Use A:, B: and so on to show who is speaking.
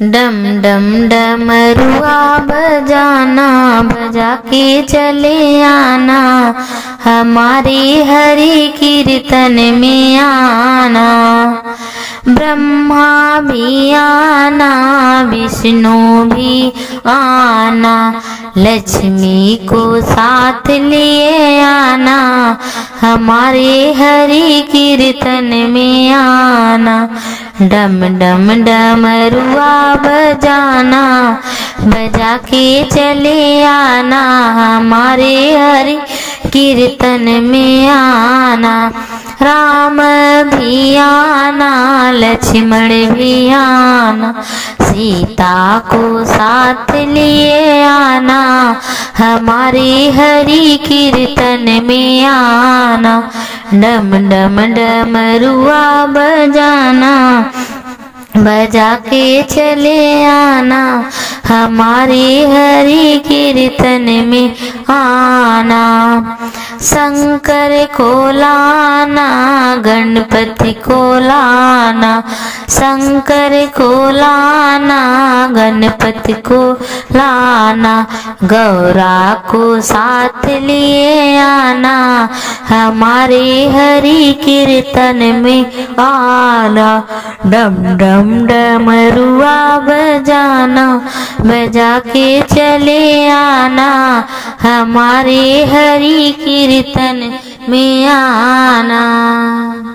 A: डम डम डमरुआ बजाना, बजा के चले आना, हमारे हरि कीर्तन में आना। ब्रह्मा भी आना, विष्णु भी आना, लक्ष्मी को साथ लिए आना, हमारे हरि कीर्तन में आना। डम डम डमरुआ बजाना, बजा के चले आना, हमारे हरि कीर्तन में आना। राम भी आना, लक्ष्मण भी आना, सीता को साथ लिए आना, हमारे हरि कीर्तन में आना। डम डम डमरुआ बजाना, बजा के चले आना, हमारे हरि कीर्तन में आना। शंकर को लाना, गणपति को लाना, शंकर को लाना, गणपति को लाना, गौरा को साथ लिए आना, हमारे हरि कीर्तन में आना। डम डम डमरुआ बजाना, बजा के चले आना, हमारे हरि कीर्तन में आना।